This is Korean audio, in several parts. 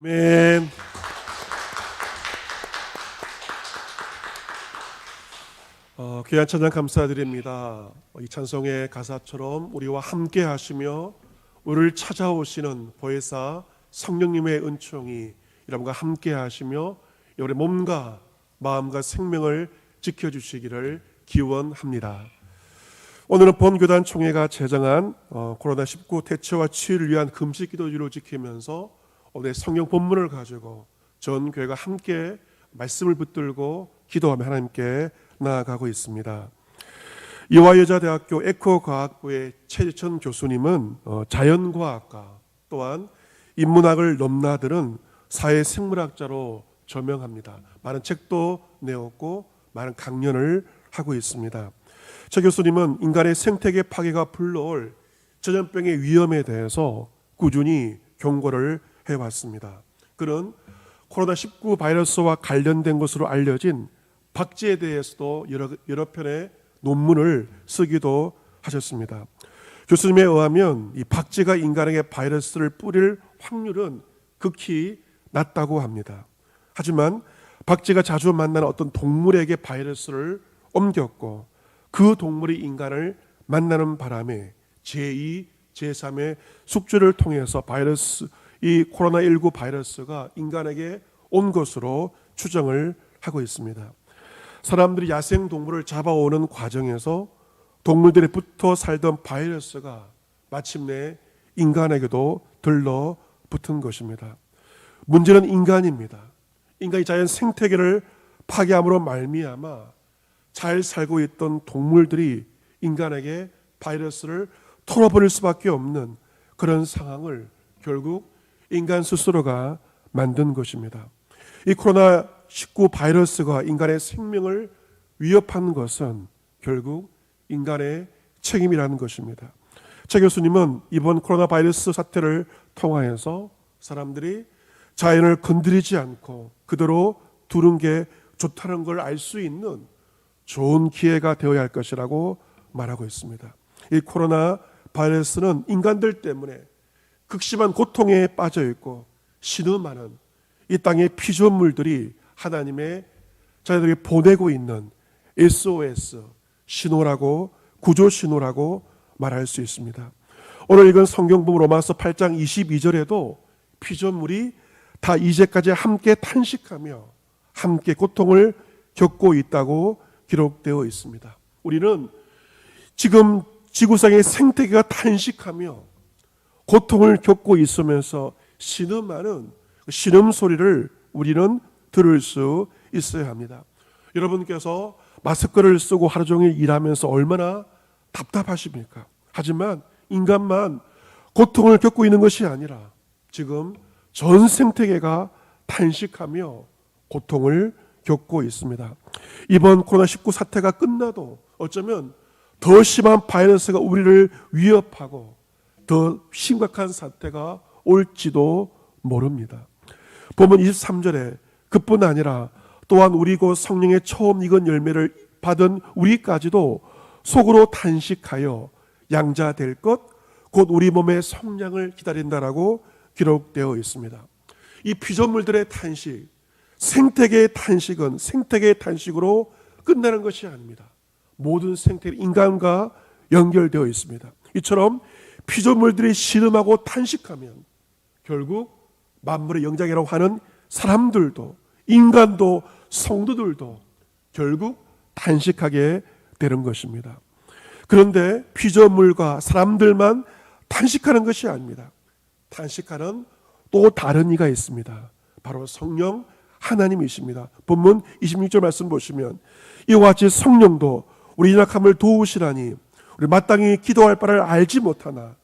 아멘. 귀한 찬양 감사드립니다. 이 찬송의 가사처럼 우리와 함께 하시며 우리를 찾아오시는 보혜사 성령님의 은총이 여러분과 함께 하시며 여러분의 몸과 마음과 생명을 지켜주시기를 기원합니다. 오늘은 본교단 총회가 제정한 코로나19 대처와 치유를 위한 금식 기도주를 지키면서 오늘 성경 본문을 가지고 전 교회가 함께 말씀을 붙들고 기도하며 하나님께 나아가고 있습니다. 이화여자대학교 에코과학부의 최재천 교수님은 자연과학과 또한 인문학을 넘나드는 사회생물학자로 저명합니다. 많은 책도 내었고 많은 강연을 하고 있습니다. 최 교수님은 인간의 생태계 파괴가 불러올 전염병의 위험에 대해서 꾸준히 경고를 해왔습니다. 그는 코로나19 바이러스와 관련된 것으로 알려진 박쥐에 대해서도 여러 편의 논문을 쓰기도 하셨습니다. 교수님에 의하면 이 박쥐가 인간에게 바이러스를 뿌릴 확률은 극히 낮다고 합니다. 하지만 박쥐가 자주 만나는 어떤 동물에게 바이러스를 옮겼고 그 동물이 인간을 만나는 바람에 제2, 제3의 숙주를 통해서 이 코로나19 바이러스가 인간에게 온 것으로 추정을 하고 있습니다. 사람들이 야생동물을 잡아오는 과정에서 동물들이 붙어 살던 바이러스가 마침내 인간에게도 들러붙은 것입니다. 문제는 인간입니다. 인간이 자연 생태계를 파괴함으로 말미암아 잘 살고 있던 동물들이 인간에게 바이러스를 털어버릴 수밖에 없는 그런 상황을 결국 인간 스스로가 만든 것입니다. 이 코로나19 바이러스가 인간의 생명을 위협하는 것은 결국 인간의 책임이라는 것입니다. 최 교수님은 이번 코로나 바이러스 사태를 통하여서 사람들이 자연을 건드리지 않고 그대로 두는 게 좋다는 걸 알 수 있는 좋은 기회가 되어야 할 것이라고 말하고 있습니다. 이 코로나 바이러스는 인간들 때문에 극심한 고통에 빠져 있고 신음하는 이 땅의 피조물들이 하나님의 자녀들이 보내고 있는 SOS 신호라고, 구조 신호라고 말할 수 있습니다. 오늘 읽은 성경본문 로마서 8장 22절에도 피조물이 다 이제까지 함께 탄식하며 함께 고통을 겪고 있다고 기록되어 있습니다. 우리는 지금 지구상의 생태계가 탄식하며 고통을 겪고 있으면서 신음하는 신음소리를 우리는 들을 수 있어야 합니다. 여러분께서 마스크를 쓰고 하루 종일 일하면서 얼마나 답답하십니까? 하지만 인간만 고통을 겪고 있는 것이 아니라 지금 전 생태계가 탄식하며 고통을 겪고 있습니다. 이번 코로나19 사태가 끝나도 어쩌면 더 심한 바이러스가 우리를 위협하고 더 심각한 사태가 올지도 모릅니다. 본문 23절에 그뿐 아니라 또한 우리 곧 성령의 처음 익은 열매를 받은 우리까지도 속으로 탄식하여 양자 될 것 곧 우리 몸의 성량을 기다린다라고 기록되어 있습니다. 이 피조물들의 탄식, 생태계의 탄식은 생태계의 탄식으로 끝나는 것이 아닙니다. 모든 생태계 인간과 연결되어 있습니다. 이처럼 피조물들이 신음하고 탄식하면 결국 만물의 영장이라고 하는 사람들도 인간도 성도들도 결국 탄식하게 되는 것입니다. 그런데 피조물과 사람들만 탄식하는 것이 아닙니다. 탄식하는 또 다른 이가 있습니다. 바로 성령 하나님이십니다. 본문 26절 말씀 보시면 이와 같이 성령도 우리 연약함을 도우시라니 우리 마땅히 기도할 바를 알지 못하나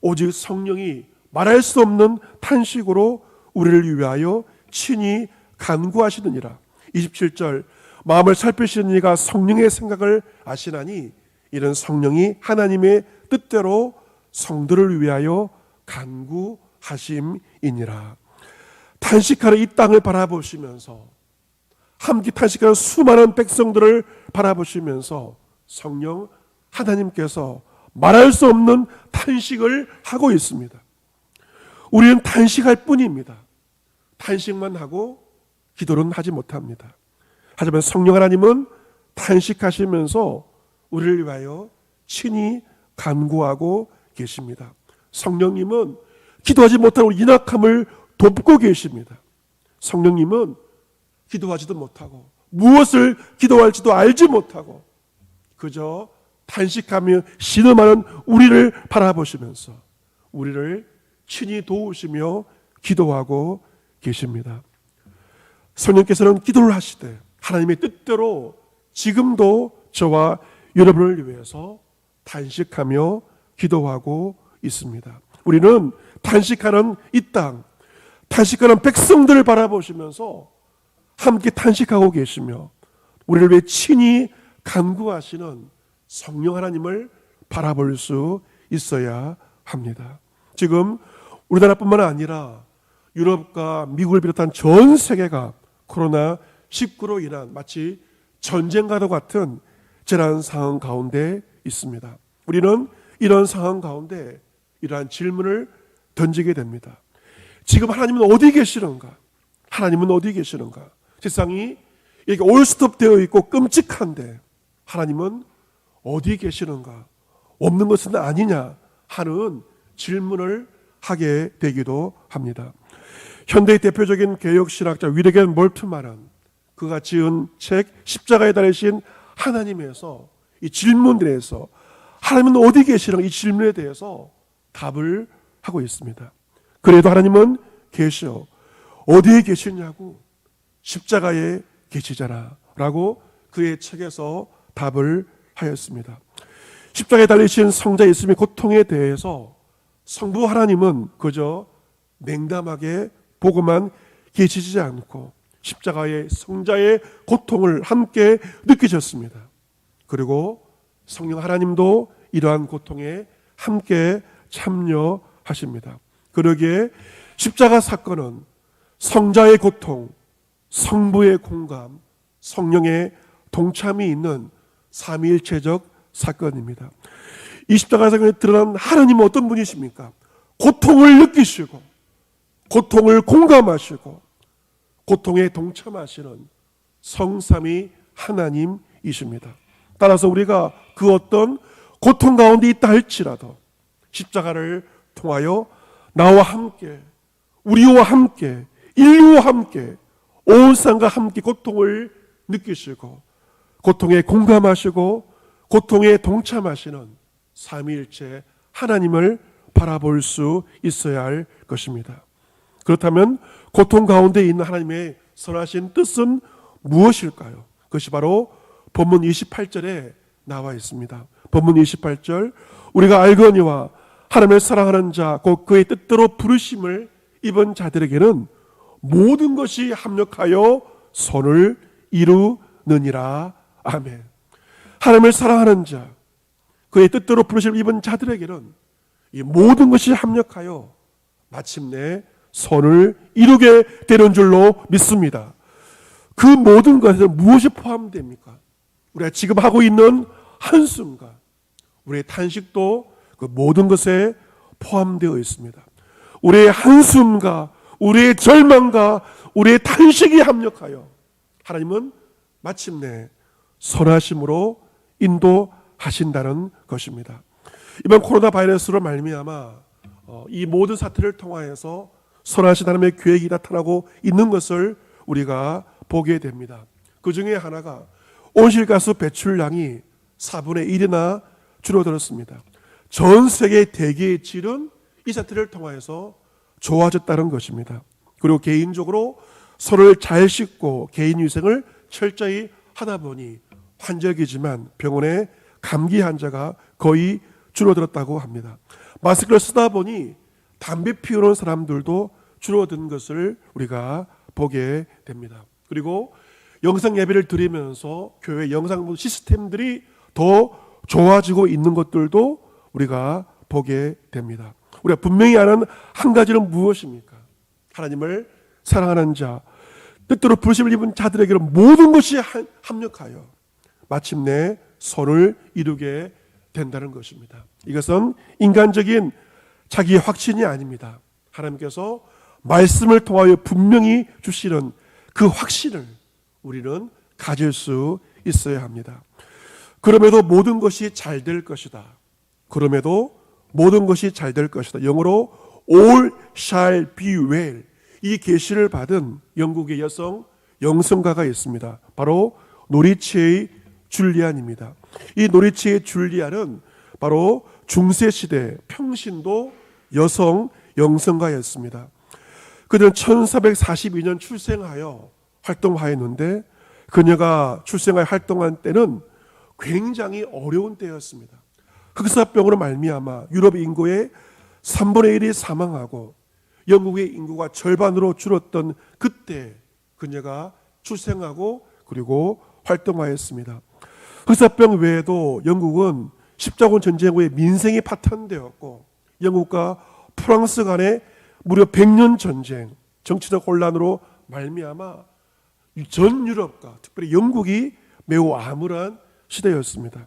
오직 성령이 말할 수 없는 탄식으로 우리를 위하여 친히 간구하시느니라. 27절 마음을 살피시는 이가 성령의 생각을 아시나니 이는 성령이 하나님의 뜻대로 성들을 위하여 간구하심이니라. 탄식하는 이 땅을 바라보시면서 함께 탄식하는 수많은 백성들을 바라보시면서 성령 하나님께서 말할 수 없는 탄식을 하고 있습니다. 우리는 탄식할 뿐입니다. 탄식만 하고 기도는 하지 못합니다. 하지만 성령 하나님은 탄식하시면서 우리를 위하여 친히 간구하고 계십니다. 성령님은 기도하지 못하는 우리 연약함을 돕고 계십니다. 성령님은 기도하지도 못하고 무엇을 기도할지도 알지 못하고 그저 탄식하며 신음하는 우리를 바라보시면서 우리를 친히 도우시며 기도하고 계십니다. 성령께서는 기도를 하시되 하나님의 뜻대로 지금도 저와 여러분을 위해서 탄식하며 기도하고 있습니다. 우리는 탄식하는 이 땅, 탄식하는 백성들을 바라보시면서 함께 탄식하고 계시며 우리를 위해 친히 간구하시는 성령 하나님을 바라볼 수 있어야 합니다. 지금 우리나라뿐만 아니라 유럽과 미국을 비롯한 전 세계가 코로나19로 인한 마치 전쟁과도 같은 재난 상황 가운데 있습니다. 우리는 이런 상황 가운데 이러한 질문을 던지게 됩니다. 지금 하나님은 어디 계시는가? 하나님은 어디 계시는가? 세상이 이렇게 올스톱되어 있고 끔찍한데 하나님은 어디 계시는가? 없는 것은 아니냐 하는 질문을 하게 되기도 합니다. 현대의 대표적인 개혁신학자 위르겐 몰트만은 그가 지은 책 십자가에 달리신 하나님에서 이 질문들에서 하나님은 어디 계시는가 이 질문에 대해서 답을 하고 있습니다. 그래도 하나님은 계셔. 어디에 계시냐고? 십자가에 계시잖아 라고 그의 책에서 답을 하였습니다. 십자가에 달리신 성자 예수님의 고통에 대해서 성부 하나님은 그저 냉담하게 보고만 계시지 않고 십자가의 성자의 고통을 함께 느끼셨습니다. 그리고 성령 하나님도 이러한 고통에 함께 참여하십니다. 그러기에 십자가 사건은 성자의 고통, 성부의 공감, 성령의 동참이 있는 삼위일체적 사건입니다. 이 십자가 사건에 드러난 하나님은 어떤 분이십니까? 고통을 느끼시고 고통을 공감하시고 고통에 동참하시는 성삼위 하나님이십니다. 따라서 우리가 그 어떤 고통 가운데 있다 할지라도 십자가를 통하여 나와 함께 우리와 함께 인류와 함께 온 세상과 함께 고통을 느끼시고 고통에 공감하시고 고통에 동참하시는 삼위일체 하나님을 바라볼 수 있어야 할 것입니다. 그렇다면 고통 가운데 있는 하나님의 선하신 뜻은 무엇일까요? 그것이 바로 본문 28절에 나와 있습니다. 본문 28절 우리가 알거니와 하나님을 사랑하는 자 곧 그의 뜻대로 부르심을 입은 자들에게는 모든 것이 합력하여 선을 이루느니라. 아멘. 하나님을 사랑하는 자 그의 뜻대로 부르심을 입은 자들에게는 이 모든 것이 합력하여 마침내 선을 이루게 되는 줄로 믿습니다. 그 모든 것에는 무엇이 포함됩니까? 우리가 지금 하고 있는 한숨과 우리의 탄식도 그 모든 것에 포함되어 있습니다. 우리의 한숨과 우리의 절망과 우리의 탄식이 합력하여 하나님은 마침내 선하심으로 인도하신다는 것입니다. 이번 코로나 바이러스로 말미암아 이 모든 사태를 통하여서 선하신 하나님의 계획이 나타나고 있는 것을 우리가 보게 됩니다. 그 중에 하나가 온실가스 배출량이 4분의 1이나 줄어들었습니다. 전 세계 대기의 질은 이 사태를 통하여서 좋아졌다는 것입니다. 그리고 개인적으로 손을 잘 씻고 개인 위생을 철저히 하다 보니 환절기지만 병원에 감기 환자가 거의 줄어들었다고 합니다. 마스크를 쓰다 보니 담배 피우는 사람들도 줄어든 것을 우리가 보게 됩니다. 그리고 영상 예배를 드리면서 교회 영상 시스템들이 더 좋아지고 있는 것들도 우리가 보게 됩니다. 우리가 분명히 아는 한 가지는 무엇입니까? 하나님을 사랑하는 자, 뜻대로 부르심을 입은 자들에게는 모든 것이 합력하여 마침내 선을 이루게 된다는 것입니다. 이것은 인간적인 자기의 확신이 아닙니다. 하나님께서 말씀을 통하여 분명히 주시는 그 확신을 우리는 가질 수 있어야 합니다. 그럼에도 모든 것이 잘 될 것이다. 그럼에도 모든 것이 잘 될 것이다. 영어로 all shall be well. 이 계시를 받은 영국의 여성 영성가가 있습니다. 바로 노리치의 줄리안입니다. 이 노리치의 줄리안은 바로 중세시대 평신도 여성 영성가였습니다. 그는 1442년 출생하여 활동하였는데 그녀가 출생하여 활동한 때는 굉장히 어려운 때였습니다. 흑사병으로 말미암아 유럽 인구의 3분의 1이 사망하고 영국의 인구가 절반으로 줄었던 그때 그녀가 출생하고 그리고 활동하였습니다. 흑사병 외에도 영국은 십자군 전쟁 후에 민생이 파탄되었고 영국과 프랑스 간의 무려 100년 전쟁, 정치적 혼란으로 말미암아 전 유럽과 특별히 영국이 매우 암울한 시대였습니다.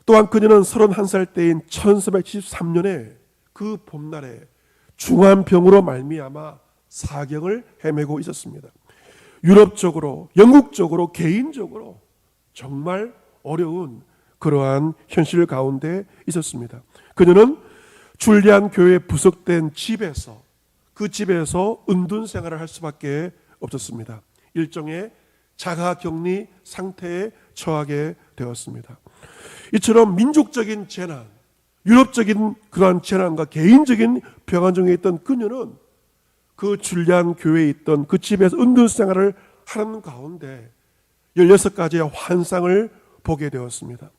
또한 그녀는 31살 때인 1473년에 그 봄날에 중환병으로 말미암아 사경을 헤매고 있었습니다. 유럽적으로, 영국적으로, 개인적으로 정말 어려운 그러한 현실 가운데 있었습니다. 그녀는 줄리안 교회에 부속된 집에서 그 집에서 은둔 생활을 할 수밖에 없었습니다. 일종의 자가격리 상태에 처하게 되었습니다. 이처럼 민족적인 재난, 유럽적인 그러한 재난과 개인적인 평안 중에 있던 그녀는 그 줄리안 교회에 있던 그 집에서 은둔 생활을 하는 가운데 16가지의 환상을 보게 되었습니다.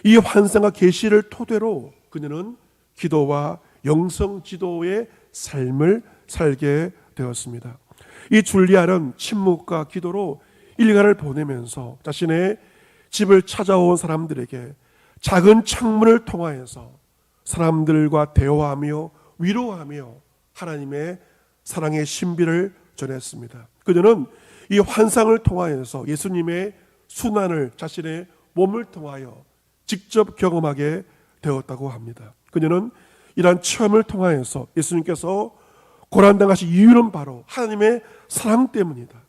이 환상과 계시를 토대로 그녀는 기도와 영성 지도의 삶을 살게 되었습니다. 이 줄리안은 침묵과 기도로 일간을 보내면서 자신의 집을 찾아온 사람들에게 작은 창문을 통하여서 사람들과 대화하며 위로하며 하나님의 사랑의 신비를 전했습니다. 그녀는 이 환상을 통하여서 예수님의 순환을 자신의 몸을 통하여 직접 경험하게 되었다고 합니다. 그녀는 이러한 체험을 통하여서 예수님께서 고난당하신 이유는 바로 하나님의 사랑 때문이다.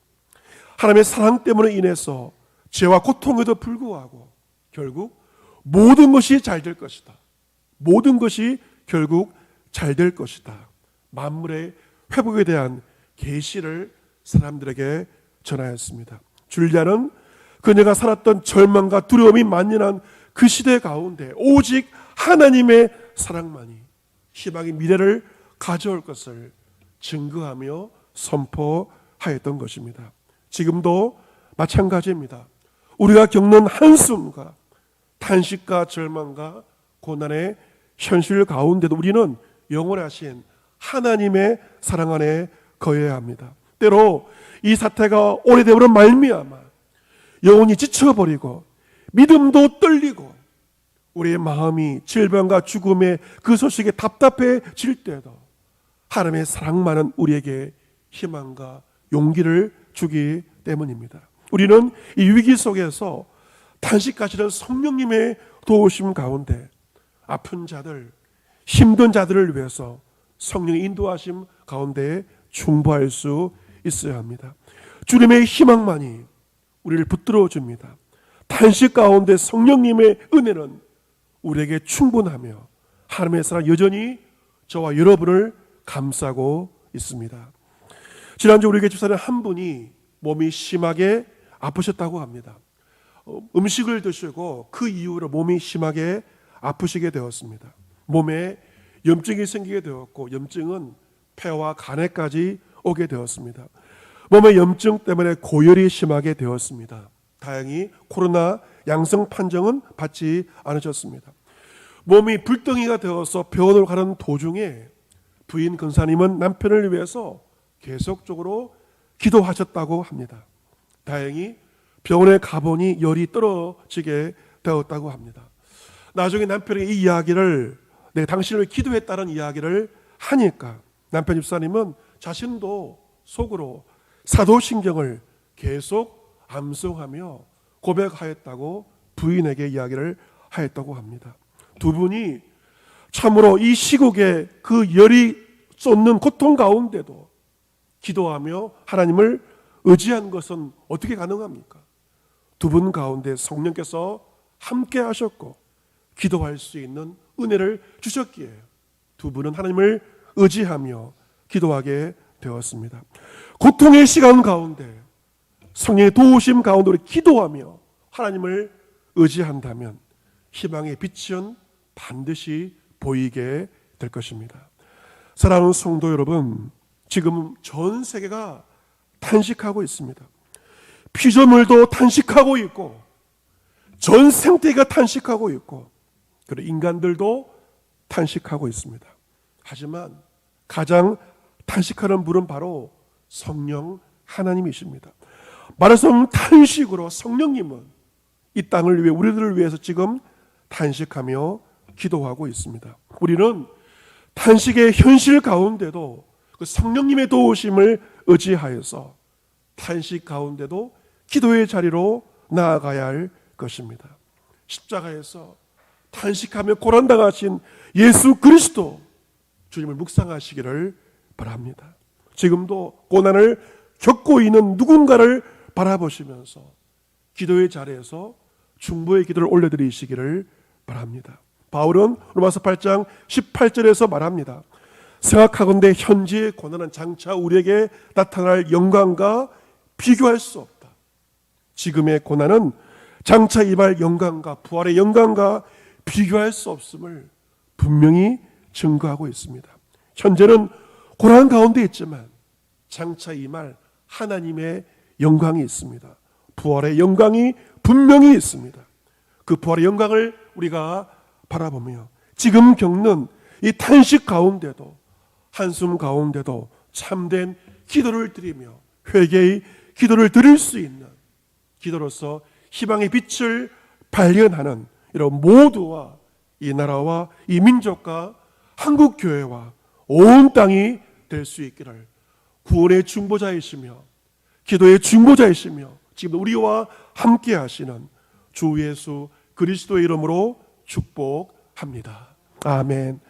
하나님의 사랑 때문에 인해서 죄와 고통에도 불구하고 결국 모든 것이 잘 될 것이다. 모든 것이 결국 잘 될 것이다. 만물의 회복에 대한 계시를 사람들에게 전하였습니다. 줄리안은 그녀가 살았던 절망과 두려움이 만연한 그 시대 가운데 오직 하나님의 사랑만이 희망의 미래를 가져올 것을 증거하며 선포하였던 것입니다. 지금도 마찬가지입니다. 우리가 겪는 한숨과 탄식과 절망과 고난의 현실 가운데도 우리는 영원하신 하나님의 사랑 안에 거해야 합니다. 때로 이 사태가 오래되므로 말미암아 영혼이 지쳐버리고 믿음도 떨리고 우리의 마음이 질병과 죽음의 그 소식에 답답해질 때도 하나님의 사랑만은 우리에게 희망과 용기를 주기 때문입니다. 우리는 이 위기 속에서 탄식하시는 성령님의 도우심 가운데 아픈 자들, 힘든 자들을 위해서 성령의 인도하심 가운데 충보할 수 있어야 합니다. 주님의 희망만이 우리를 붙들어 줍니다. 탄식 가운데 성령님의 은혜는 우리에게 충분하며 하나님의 사랑 여전히 저와 여러분을 감싸고 있습니다. 지난주 우리 교회 집사님 한 분이 몸이 심하게 아프셨다고 합니다. 음식을 드시고 그 이후로 몸이 심하게 아프시게 되었습니다. 몸에 염증이 생기게 되었고 염증은 폐와 간에까지 오게 되었습니다. 몸의 염증 때문에 고열이 심하게 되었습니다. 다행히 코로나 양성 판정은 받지 않으셨습니다. 몸이 불덩이가 되어서 병원을 가는 도중에 부인 근사님은 남편을 위해서 계속적으로 기도하셨다고 합니다. 다행히 병원에 가보니 열이 떨어지게 되었다고 합니다. 나중에 남편에게 이 이야기를 내가 당신을 기도했다는 이야기를 하니까 남편 집사님은 자신도 속으로 사도신경을 계속 암송하며 고백하였다고 부인에게 이야기를 하였다고 합니다. 두 분이 참으로 이 시국에 그 열이 쏟는 고통 가운데도 기도하며 하나님을 의지한 것은 어떻게 가능합니까? 두 분 가운데 성령께서 함께 하셨고 기도할 수 있는 은혜를 주셨기에 두 분은 하나님을 의지하며 기도하게 되었습니다. 고통의 시간 가운데 성령의 도우심 가운데 우리 기도하며 하나님을 의지한다면 희망의 빛은 반드시 보이게 될 것입니다. 사랑하는 성도 여러분, 지금 전 세계가 탄식하고 있습니다. 피조물도 탄식하고 있고 전 생태계가 탄식하고 있고 그리고 인간들도 탄식하고 있습니다. 하지만 가장 탄식하는 분은 바로 성령 하나님이십니다. 말하자면 탄식으로 성령님은 이 땅을 위해 우리들을 위해서 지금 탄식하며 기도하고 있습니다. 우리는 탄식의 현실 가운데도 그 성령님의 도우심을 의지하여서 탄식 가운데도 기도의 자리로 나아가야 할 것입니다. 십자가에서 탄식하며 고난당하신 예수 그리스도 주님을 묵상하시기를 바랍니다. 지금도 고난을 겪고 있는 누군가를 바라보시면서 기도의 자리에서 중보의 기도를 올려드리시기를 바랍니다. 바울은 로마서 8장 18절에서 말합니다. 생각하건대 현재의 고난은 장차 우리에게 나타날 영광과 비교할 수 없다. 지금의 고난은 장차 임할 영광과 부활의 영광과 비교할 수 없음을 분명히 증거하고 있습니다. 현재는 고난 가운데 있지만 장차 임할 하나님의 영광이 있습니다. 부활의 영광이 분명히 있습니다. 그 부활의 영광을 우리가 바라보며 지금 겪는 이 탄식 가운데도 한숨 가운데도 참된 기도를 드리며 회개의 기도를 드릴 수 있는 기도로서 희망의 빛을 발견하는 이런 모두와 이 나라와 이 민족과 한국 교회와 온 땅이 될 수 있기를 구원의 중보자이시며 기도의 중보자이시며 지금 우리와 함께 하시는 주 예수 그리스도의 이름으로 축복합니다. 아멘.